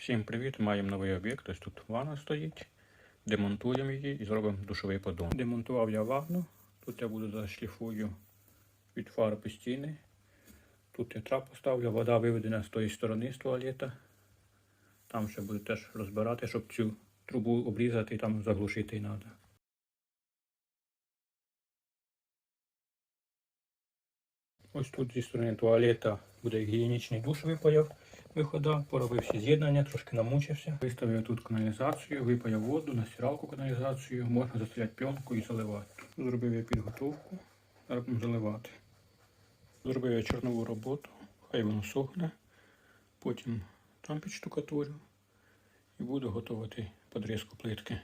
Всім привіт! Маємо новий об'єкт. Ось тут ванна стоїть. Демонтуємо її і зробимо душовий поддон. Демонтував я ванну. Тут я буду зашліфую від фарби стіни. Тут я трап поставлю, вода виведена з тої сторони, з туалета. Там ще буду теж розбирати, щоб цю трубу обрізати і там заглушити треба. Ось тут зі сторони туалета буде гігієнічний душ вихода, поробив всі з'єднання, трошки намучився. Виставив тут каналізацію, випаяв воду на стиралку каналізацію, можна застеляти пленку і заливати. Зробив я підготовку, зараз будемо заливати. Зробив я чорнову роботу, хай воно сохне, потім там підштукатурю і буду готувати подрізку плитки.